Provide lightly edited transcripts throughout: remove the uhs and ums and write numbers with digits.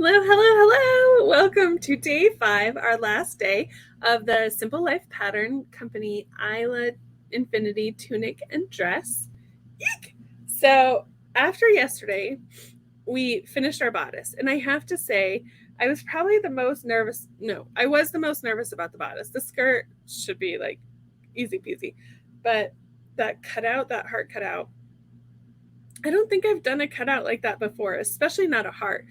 Hello, hello, hello. Welcome to day 5, our last day of the Simple Life Pattern Company Isla Infinity Tunic and Dress. Eek! So after yesterday, we finished our bodice, and I have to say, I was probably the most nervous. No, I was the most nervous about the bodice. The skirt should be like easy peasy, but that cutout, that heart cutout, I don't think I've done a cutout like that before, especially not a heart,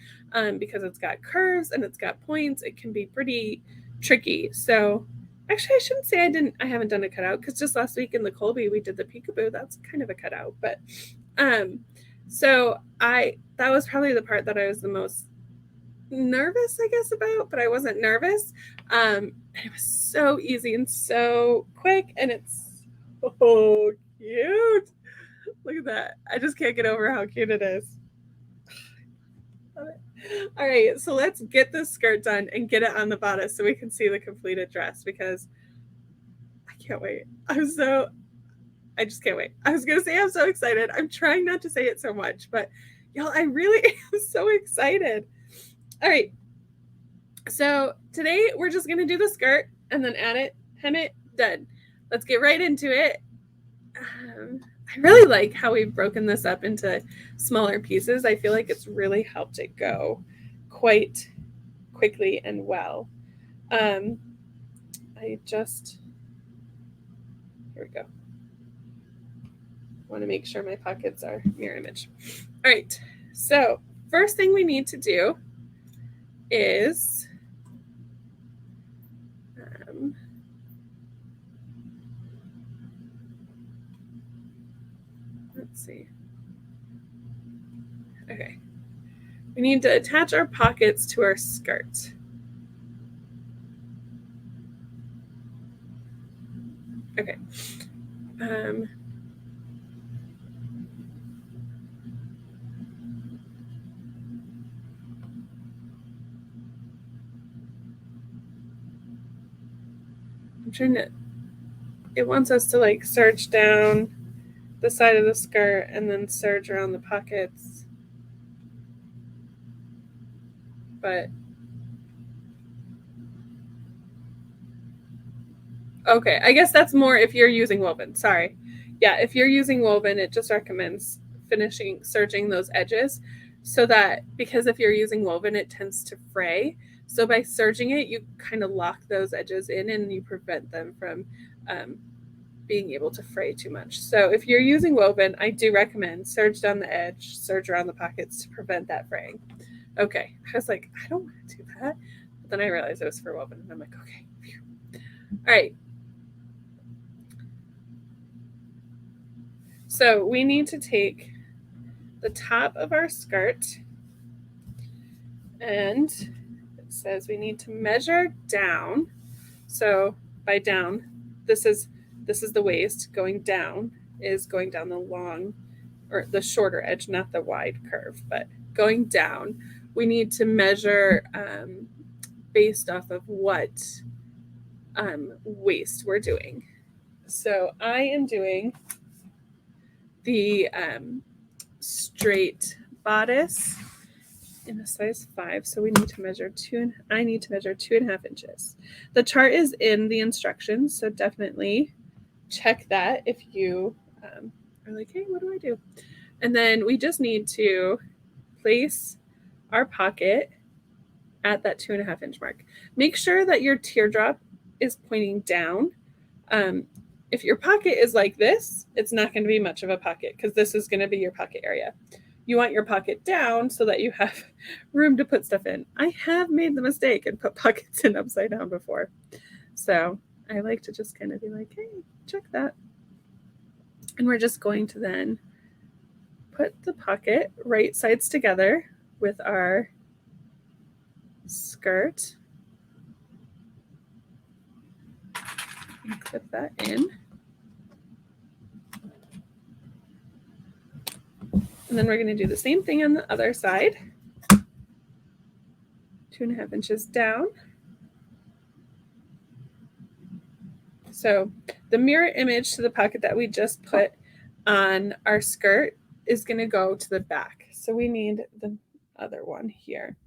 because it's got curves and it's got points. It can be pretty tricky. So actually, I shouldn't say I haven't done a cutout, because just last week in the Colby we did the peekaboo. That's kind of a cutout, but so that was probably the part that I was the most nervous, I guess, about, but I wasn't nervous. It was so easy and so quick, and it's so cute. Look at that. I just can't get over how cute it is. Love it. All right, so let's get this skirt done and get it on the bodice so we can see the completed dress, because I can't wait. I just can't wait. I was going to say I'm so excited. I'm trying not to say it so much, but y'all, I really am so excited. All right. So today we're just going to do the skirt and then add it, hem it, done. Let's get right into it. I really like how we've broken this up into smaller pieces. I feel like it's really helped it go quite quickly and well. Here we go. I want to make sure my pockets are mirror image. All right, so first thing we need to do is let's see. Okay. We need to attach our pockets to our skirt. Okay. I'm trying to, it wants us to like serge down the side of the skirt and then serge around the pockets. But okay, I guess that's more if you're using woven. Sorry. Yeah, if you're using woven, it just recommends serging those edges, so that, because if you're using woven, it tends to fray. So by serging it, you kind of lock those edges in and you prevent them from being able to fray too much. So if you're using woven, I do recommend serge down the edge, serge around the pockets to prevent that fraying. Okay, I was like, I don't want to do that. But then I realized it was for woven, and I'm like, okay. All right. So we need to take the top of our skirt, and it says we need to measure down. So by down, this is the waist. Going down is going down the long, or the shorter edge, not the wide curve, but going down. We need to measure based off of what waist we're doing. So I am doing the straight bodice in a size 5, so we need to measure I need to measure 2.5 inches. The chart is in the instructions, so definitely check that if you are like, hey, what do I do? And then we just need to place our pocket at that 2.5 inch mark. Make sure that your teardrop is pointing down. If your pocket is like this, it's not going to be much of a pocket, because this is going to be your pocket area. You want your pocket down so that you have room to put stuff in. I have made the mistake and put pockets in upside down before. So I like to just kind of be like, hey, check that. And we're just going to then put the pocket right sides together with our skirt. And clip that in. And then we're going to do the same thing on the other side. 2.5 inches down. So the mirror image to the pocket that we just put on our skirt is going to go to the back. So we need the other one here.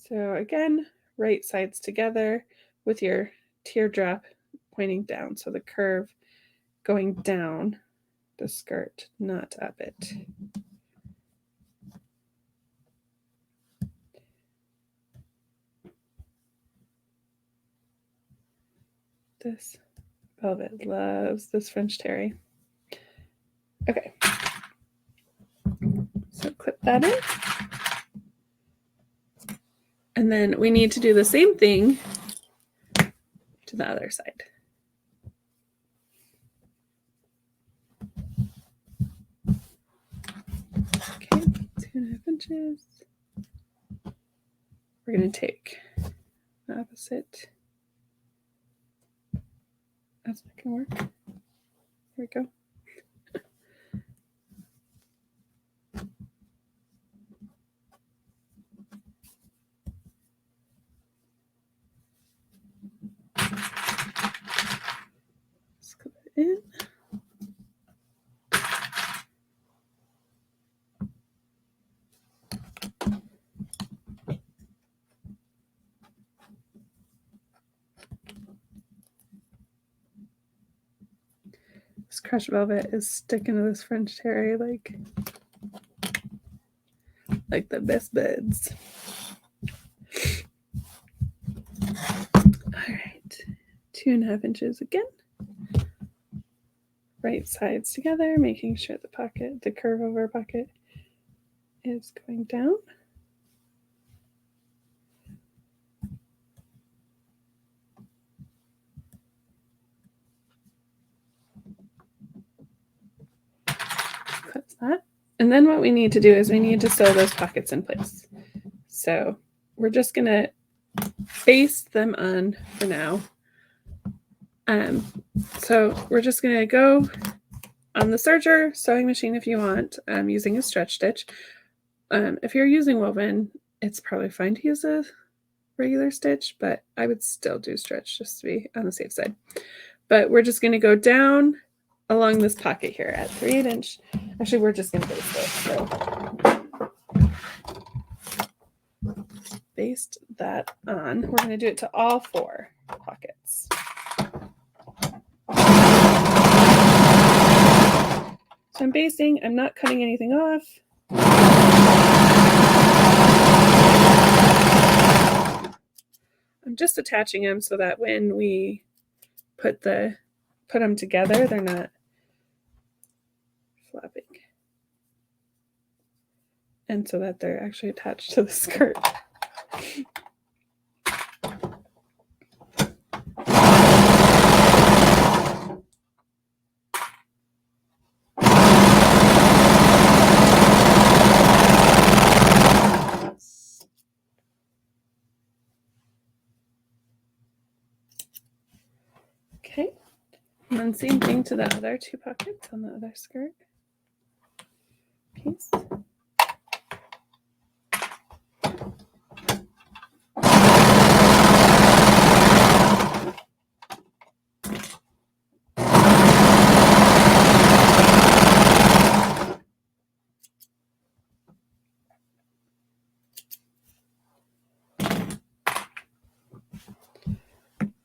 So again, right sides together with your teardrop pointing down. So the curve going down the skirt, not up it. This velvet loves this French terry. Okay. So clip that in. And then we need to do the same thing to the other side. Okay, 2.5 inches. We're going to take the opposite. That's not going to work. Here we go. Let's clip it in. This crushed velvet is sticking to this French terry like the best buds. All right, 2.5 inches again. Right sides together, making sure the curve of our pocket is going down. Clip that. And then what we need to do is we need to sew those pockets in place. So we're just going to baste them on for now. So we're just going to go on the serger sewing machine if you want, using a stretch stitch. If you're using woven, it's probably fine to use a regular stitch, but I would still do stretch just to be on the safe side. But we're just going to go down along this pocket here at 3/8 inch. Actually, we're just going to baste it. So baste that on. We're going to do it to all 4 pockets. So I'm basting. I'm not cutting anything off. I'm just attaching them so that when we put them together, they're not flapping. And so that they're actually attached to the skirt. Okay, and then same thing to the other 2 pockets on the other skirt piece.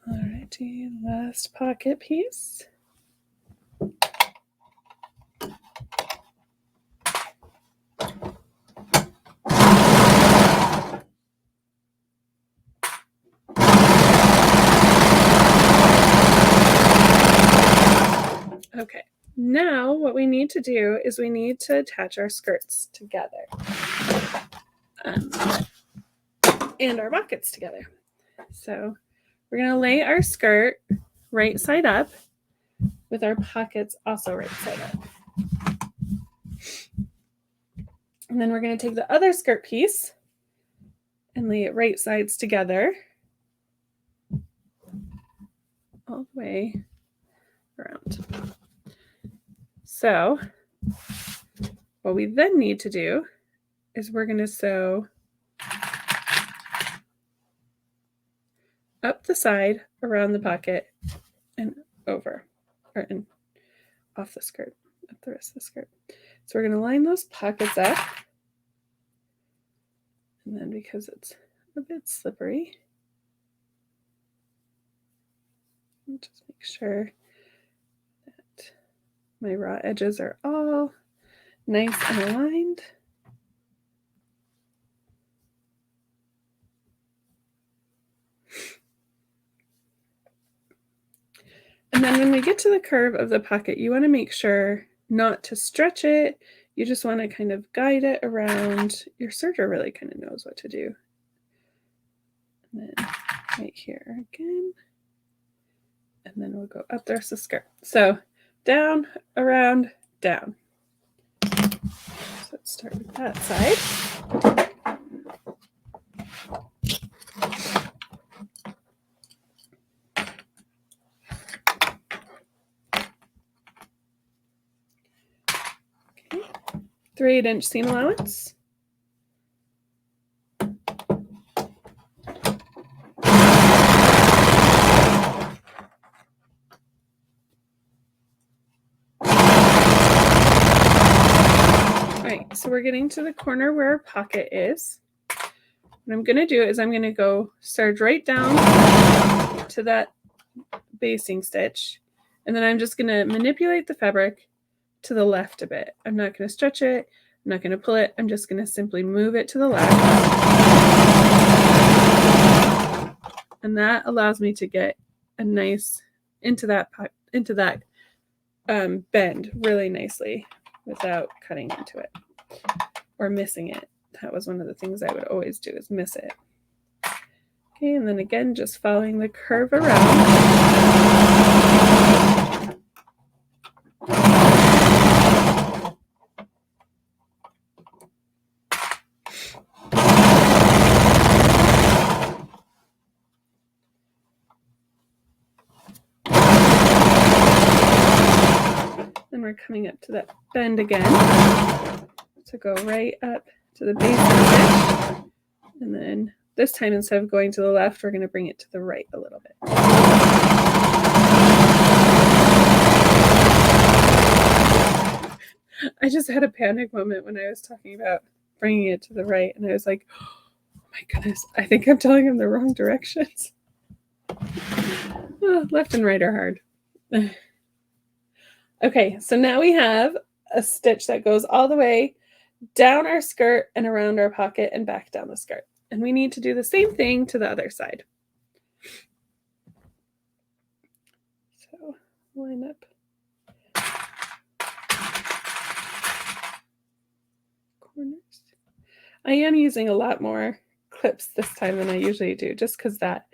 Alrighty, last pocket piece. Okay, now what we need to do is we need to attach our skirts together and our pockets together. So we're going to lay our skirt right side up with our pockets also right side up. And then we're going to take the other skirt piece and lay it right sides together all the way around. So what we then need to do is we're going to sew up the side around the pocket and over, or in, off the skirt, up the rest of the skirt. So we're going to line those pockets up. And then because it's a bit slippery. I'll just make sure that my raw edges are all nice and aligned. And then when we get to the curve of the pocket, you want to make sure not to stretch it. You just want to kind of guide it around. Your serger really kind of knows what to do. And then right here again. And then we'll go up. There's the skirt. So down, around, down. So let's start with that side. Okay. 3/8" seam allowance. So we're getting to the corner where our pocket is. What I'm going to do is I'm going to go serge right down to that basting stitch, and then I'm just going to manipulate the fabric to the left a bit. I'm not going to stretch it. I'm not going to pull it. I'm just going to simply move it to the left. And that allows me to get a nice into that bend really nicely without cutting into it or missing it. That was one of the things I would always do, is miss it. Okay, and then again, just following the curve around. Then we're coming up to that bend again. So go right up to the base of the stitch. And then this time, instead of going to the left, we're going to bring it to the right a little bit. I just had a panic moment when I was talking about bringing it to the right, and I was like, oh my goodness, I think I'm telling him the wrong directions. Oh, left and right are hard. Okay, so now we have a stitch that goes all the way down our skirt and around our pocket and back down the skirt. And we need to do the same thing to the other side. So line up corners. I am using a lot more clips this time than I usually do, just because that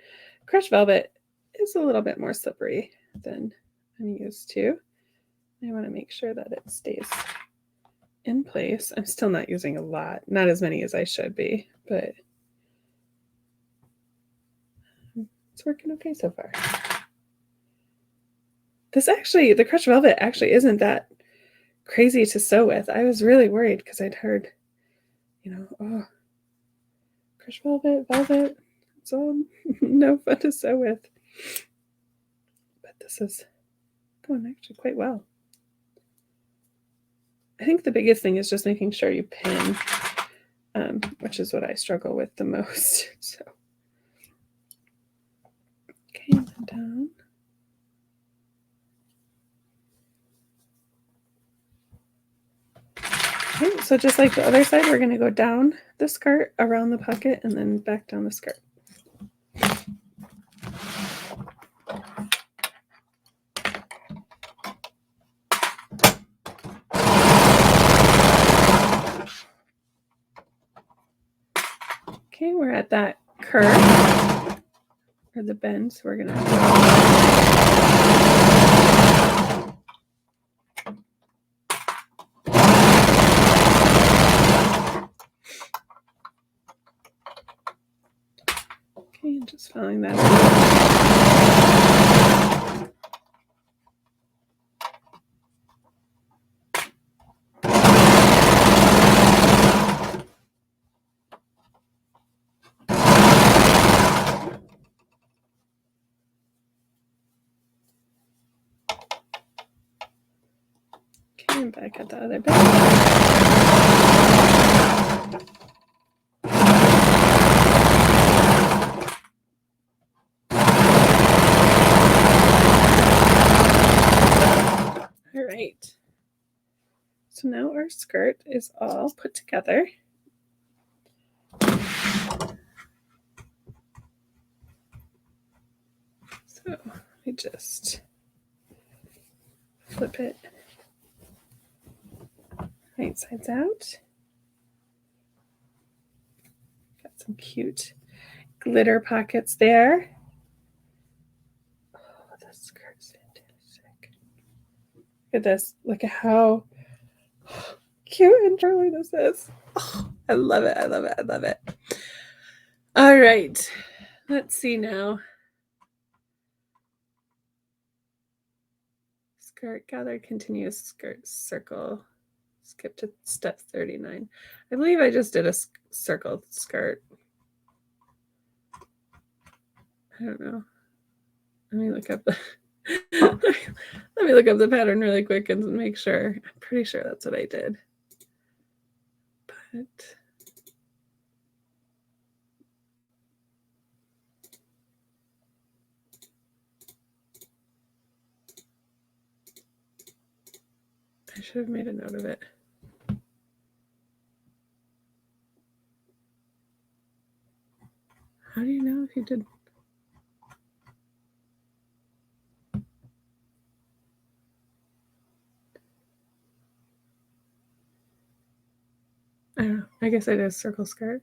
crushed velvet is a little bit more slippery than I'm used to. I want to make sure that it stays in place. I'm still not using a lot, not as many as I should be, but it's working okay so far. The crushed velvet actually isn't that crazy to sew with. I was really worried because I'd heard, oh, crushed velvet, it's all no fun to sew with. But this is going actually quite well. I think the biggest thing is just making sure you pin, which is what I struggle with the most. So, okay, and then down. Okay, so just like the other side, we're going to go down the skirt, around the pocket, and then back down the skirt. Okay, we're at that curve, or the bend, so we're going to okay, just following that. Okay, and back at the other bend. So now our skirt is all put together. So we just flip it right sides out. Got some cute glitter pockets there. Oh, this skirt's fantastic. Look at this. Look at how cute and curly this is. Oh, I love it. I love it. I love it. All right. Let's see now. Skirt, gather, continuous skirt, circle. Skip to step 39. I believe I just did a circle skirt. I don't know. Let me look up the let me look up the pattern really quick and make sure. I'm pretty sure that's what I did. But I should have made a note of it. How do you know if you did? I don't know. I guess I did a circle skirt.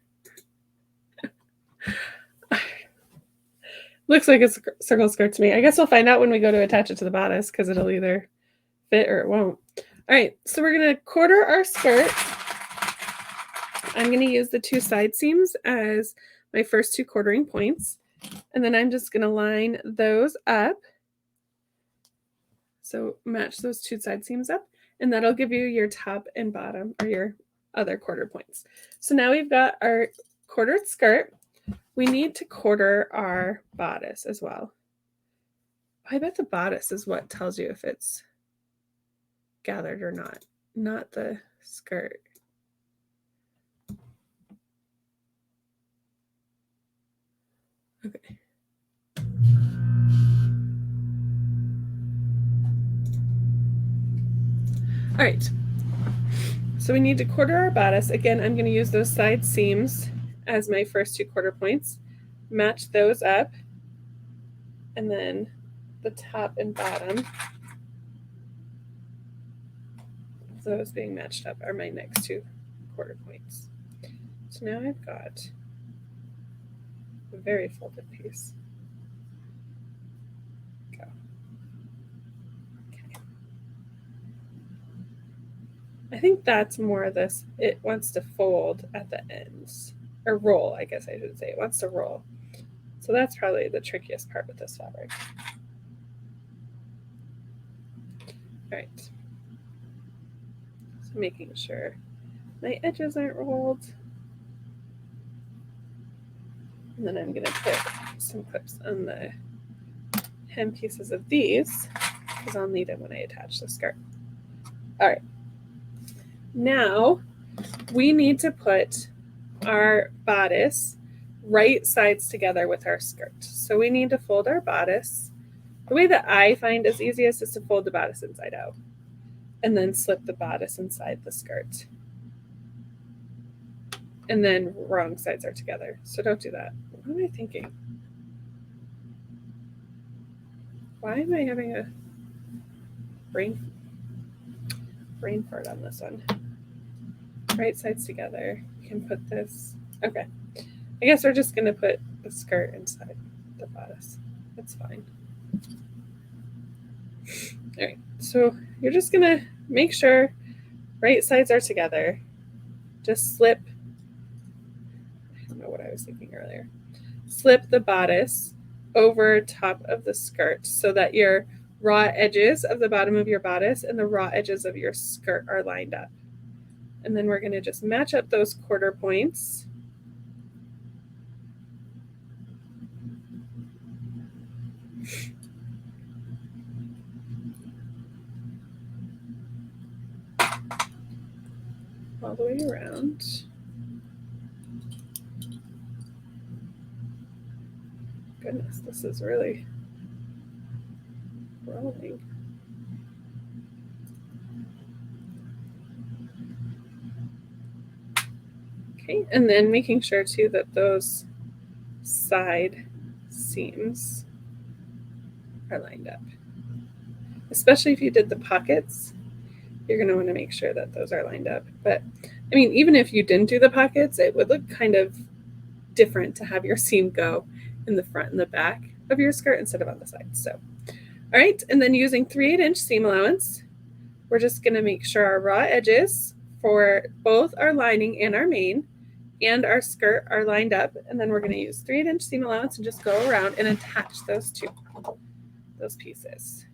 Looks like it's a circle skirt to me. I guess we'll find out when we go to attach it to the bodice because it'll either fit or it won't. All right, so we're going to quarter our skirt. I'm going to use the 2 side seams as my first 2 quartering points. And then I'm just going to line those up. So match those 2 side seams up, and that'll give you your top and bottom or your other quarter points. So now we've got our quartered skirt. We need to quarter our bodice as well. I bet the bodice is what tells you if it's gathered or not the skirt. Okay. All right. So we need to quarter our bodice. Again, I'm going to use those side seams as my first 2 quarter points. Match those up. And then the top and bottom, those being matched up, are my next 2 quarter points. So now I've got a very folded piece. Go. Okay. I think that's more of this. It wants to fold at the ends, or roll, I guess I should say. It wants to roll. So that's probably the trickiest part with this fabric. All right. So making sure my edges aren't rolled. And then I'm going to put some clips on the hem pieces of these because I'll need them when I attach the skirt. All right. Now we need to put our bodice right sides together with our skirt. So we need to fold our bodice. The way that I find is easiest is to fold the bodice inside out and then slip the bodice inside the skirt. And then wrong sides are together. So don't do that. What am I thinking? Why am I having a brain fart on this one? Right sides together. You can put this. Okay. I guess we're just going to put the skirt inside the bodice. That's fine. All right. So you're just going to make sure right sides are together. Just slip. I don't know what I was thinking earlier. Slip the bodice over top of the skirt so that your raw edges of the bottom of your bodice and the raw edges of your skirt are lined up. And then we're going to just match up those quarter points. All the way around. Goodness, this is really rolling. Okay, and then making sure too that those side seams are lined up. Especially if you did the pockets, you're going to want to make sure that those are lined up. But I mean, even if you didn't do the pockets, it would look kind of different to have your seam go in the front and the back of your skirt instead of on the sides. So, all right, and then using 3/8" seam allowance, we're just going to make sure our raw edges for both our lining and our main and our skirt are lined up, and then we're going to use 3/8" seam allowance and just go around and attach those pieces.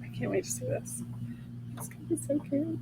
I can't wait to see this. It's going to be so cute.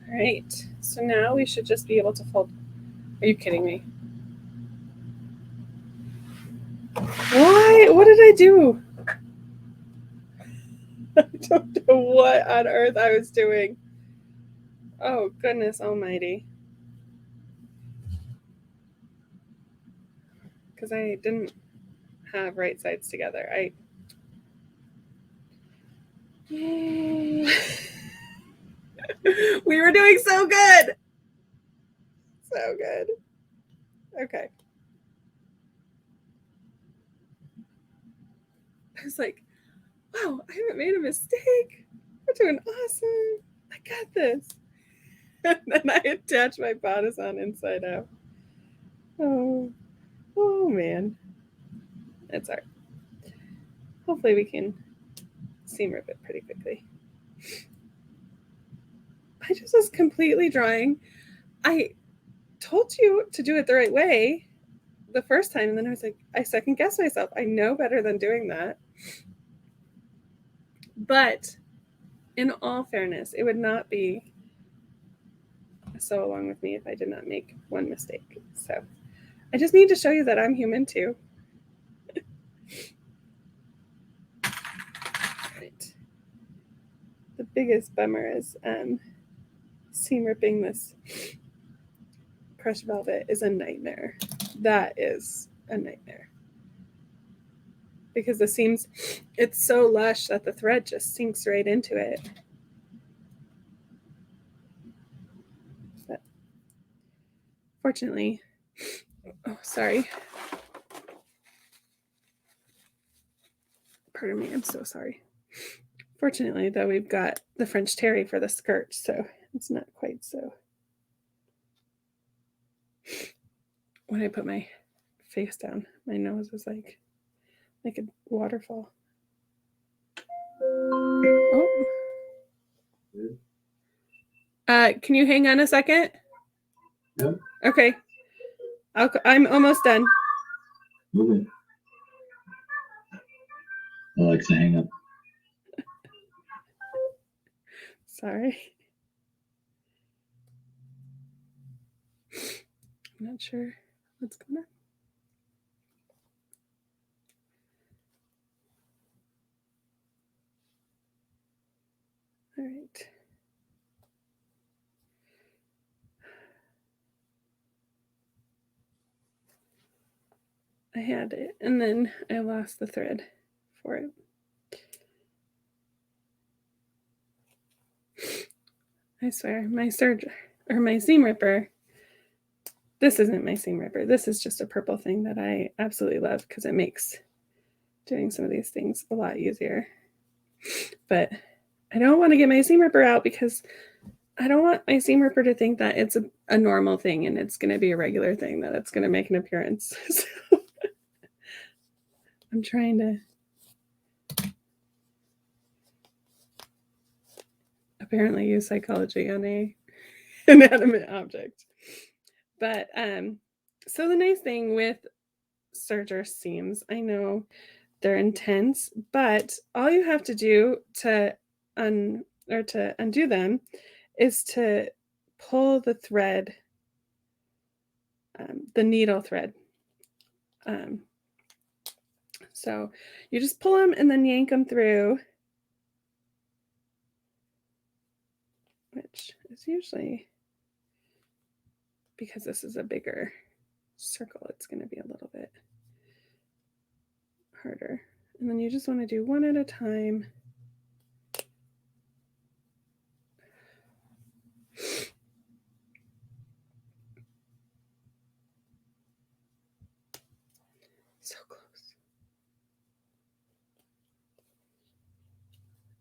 All right, so now we should just be able to fold. Are you kidding me? Why? What did I do? I don't know what on earth I was doing. Oh, goodness almighty. Because I didn't have right sides together. We were doing so good. So good. Okay. I was like, wow, I haven't made a mistake. We're doing awesome. I got this. And then I attached my bodice on inside out. Oh man. It's all right. Hopefully we can seam rip it pretty quickly. I just was completely drawing. I told you to do it the right way the first time, and then I was like, I second guessed myself. I know better than doing that. But in all fairness, it would not be so along with me if I did not make one mistake. So I just need to show you that I'm human too. Right. The biggest bummer is seam ripping this crushed velvet is a nightmare. That is a nightmare. Because the seams, it's so lush that the thread just sinks right into it. But fortunately, oh, sorry. Pardon me, I'm so sorry. Fortunately, though, we've got the French terry for the skirt, so it's not quite so. When I put my face down, my nose was like a waterfall. Oh. Can you hang on a second? Yep. Okay. I'm almost done. Okay. I like to hang up. Sorry. I'm not sure what's going on. All right. I had it, and then I lost the thread for it. I swear, my seam ripper. This isn't my seam ripper. This is just a purple thing that I absolutely love because it makes doing some of these things a lot easier. But I don't want to get my seam ripper out because I don't want my seam ripper to think that it's a normal thing and it's going to be a regular thing, that it's going to make an appearance. So I'm trying to apparently use psychology on a inanimate object. But so the nice thing with serger seams, I know they're intense, but all you have to do to undo them is to pull the thread, the needle thread. So you just pull them and then yank them through, which is usually, because this is a bigger circle, it's going to be a little bit harder. And then you just want to do one at a time. So close.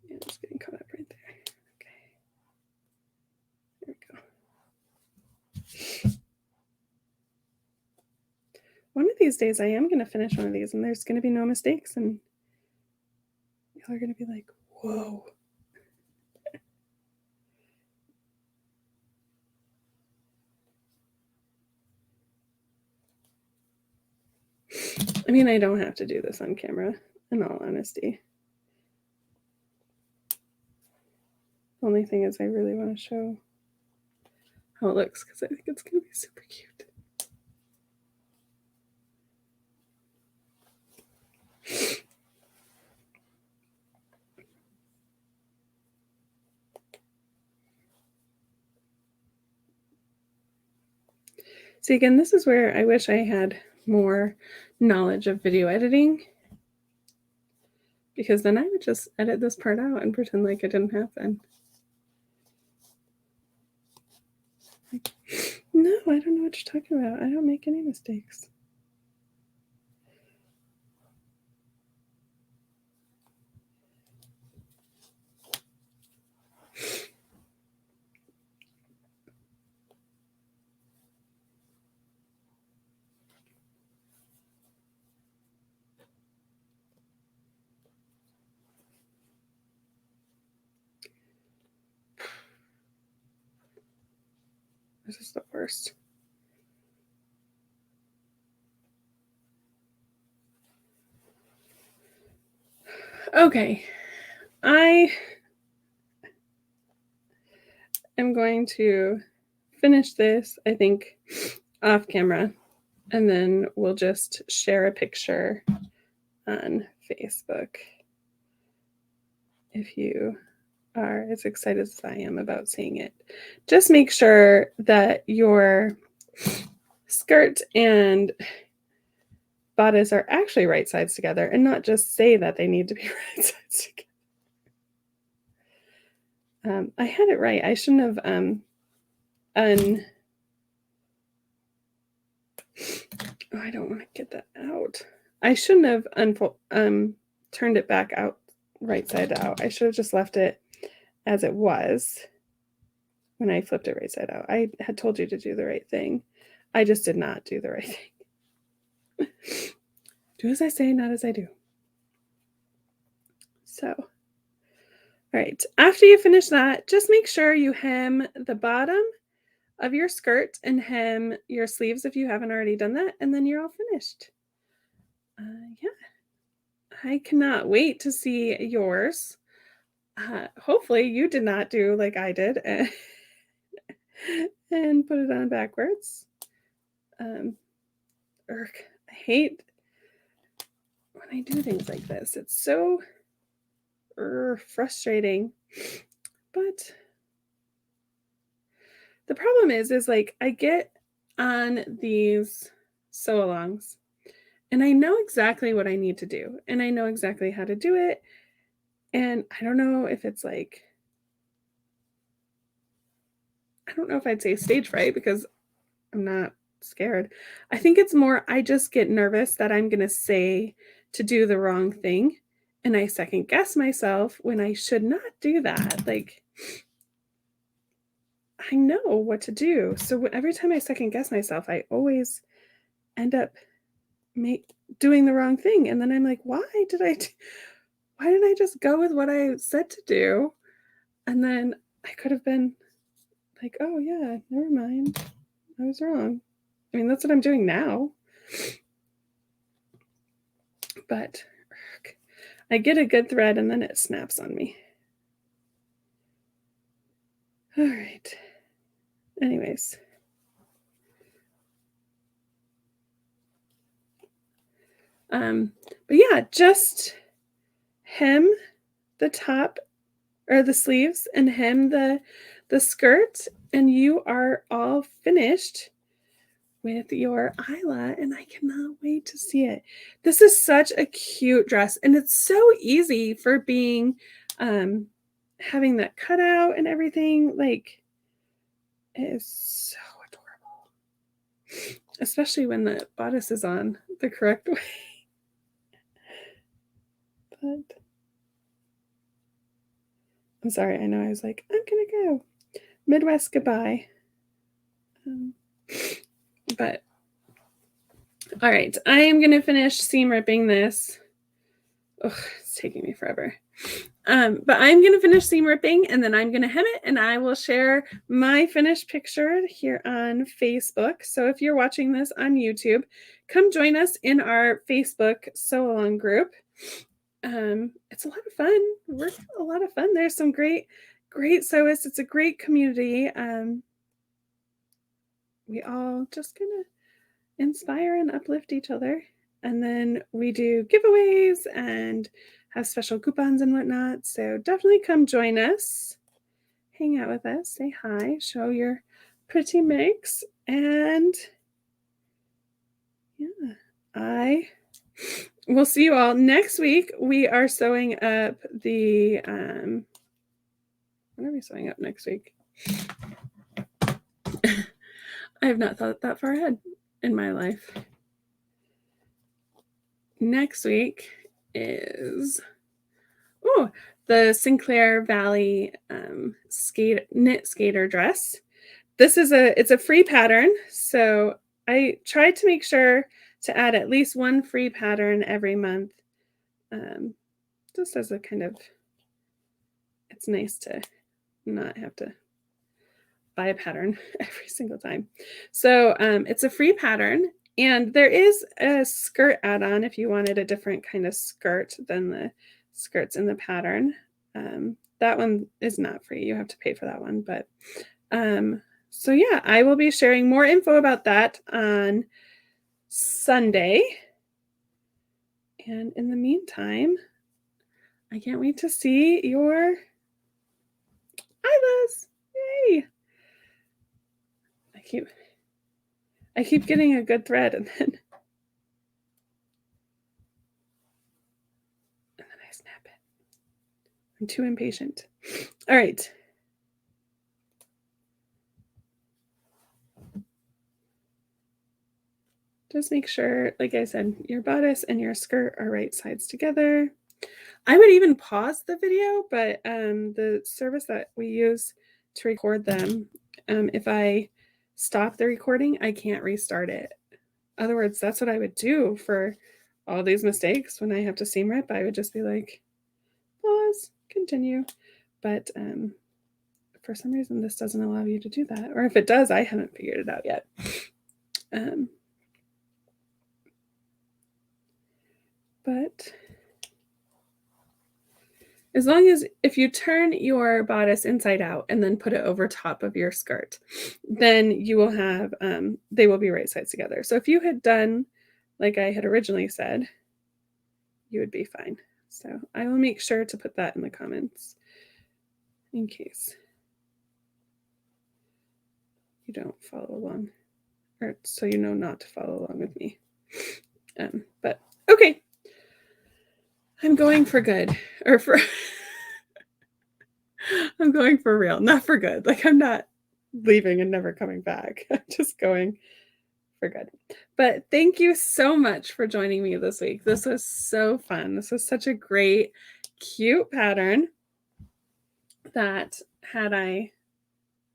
Yeah, it's getting caught up right there. Okay. There we go. One of these days I am going to finish one of these and there's going to be no mistakes and y'all are going to be like, whoa. I mean, I don't have to do this on camera, in all honesty. The only thing is I really want to show how it looks because I think it's going to be super cute. See, again, this is where I wish I had more knowledge of video editing, because then I would just edit this part out and pretend like it didn't happen. Like, no, I don't know what you're talking about. I don't make any mistakes. This is the worst. Okay, I am going to finish this, I think, off camera, and then we'll just share a picture on Facebook if you are as excited as I am about seeing it. Just make sure that your skirt and bodice are actually right sides together and not just say that they need to be right sides together. I had it right. I shouldn't have oh, I don't want to get that out. I shouldn't have turned it back out right side out. I should have just left it as it was when I flipped it right side out. I had told you to do the right thing. I just did not do the right thing. Do as I say, not as I do. So, all right. After you finish that, just make sure you hem the bottom of your skirt and hem your sleeves if you haven't already done that, and then you're all finished. Yeah. I cannot wait to see yours. Hopefully you did not do like I did and put it on backwards. I hate when I do things like this. It's so frustrating. But the problem is like I get on these sew-alongs and I know exactly what I need to do and I know exactly how to do it. And I don't know if it's like I don't know if I'd say stage fright because I'm not scared. I think it's more I just get nervous that I'm going to say to do the wrong thing, and I second guess myself when I should not do that. Like, I know what to do. So every time I second guess myself, I always end up doing the wrong thing. And then I'm like, why didn't I just go with what I said to do? And then I could have been like, oh yeah, never mind. I was wrong. I mean, that's what I'm doing now. But I get a good thread and then it snaps on me. All right. Anyways. But yeah, just hem the top or the sleeves and hem the skirt, and you are all finished with your Isla, and I cannot wait to see it. This is such a cute dress, and it's so easy for being having that cutout and everything. Like, it is so adorable, especially when the bodice is on the correct way. But I'm sorry, I know I was like, I'm gonna go Midwest goodbye. But all right, I am gonna finish seam ripping this. Ugh, it's taking me forever. But I'm gonna finish seam ripping and then I'm gonna hem it, and I will share my finished picture here on Facebook. So if you're watching this on YouTube, come join us in our Facebook sew along group. It's a lot of fun. We're a lot of fun. There's some great sewists. It's a great community. We all just kind of inspire and uplift each other. And then we do giveaways and have special coupons and whatnot. So definitely come join us, hang out with us, say hi, show your pretty mix. And yeah, I will see you all next week. We are sewing up the, what are we sewing up next week? I have not thought that far ahead in my life. Next week is the Sinclair Valley knit skater dress. It's a free pattern, so I tried to make sure to add at least one free pattern every month. Just as a kind of, it's nice to not have to buy a pattern every single time. So it's a free pattern, and there is a skirt add-on if you wanted a different kind of skirt than the skirts in the pattern. That one is not free. You have to pay for that one. But so yeah, I will be sharing more info about that on Sunday. And in the meantime, I can't wait to see your Islas. Yay! I keep getting a good thread and then I snap it. I'm too impatient. All right. Just make sure, like I said, your bodice and your skirt are right sides together. I would even pause the video, but the service that we use to record them, if I stop the recording, I can't restart it. In other words, that's what I would do for all these mistakes when I have to seam rip. I would just be like, pause, continue. But for some reason, this doesn't allow you to do that. Or if it does, I haven't figured it out yet. But as long as if you turn your bodice inside out and then put it over top of your skirt, then you will have, they will be right sides together. So if you had done like I had originally said, you would be fine. So I will make sure to put that in the comments in case you don't follow along, or so you know not to follow along with me. But okay, I'm going for good, or for I'm going for real, not for good. Like I'm not leaving and never coming back. Just going for good. But thank you so much for joining me this week. This was so fun. This was such a great, cute pattern that had I,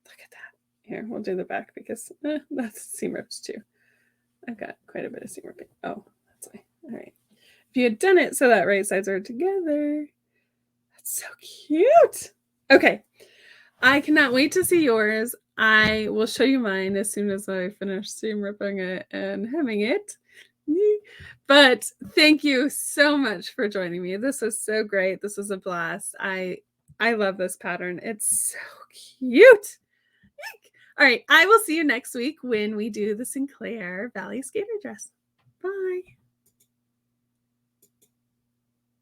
look at that. Here, we'll do the back because that's seam ripped too. I've got quite a bit of seam ripping. Oh, that's why. All right. If you had done it so that right sides are together. That's so cute. Okay. I cannot wait to see yours. I will show you mine as soon as I finish seam ripping it and hemming it. But thank you so much for joining me. This was so great. This was a blast. I love this pattern. It's so cute. All right, I will see you next week when we do the Sinclair Valley Skater dress. Bye.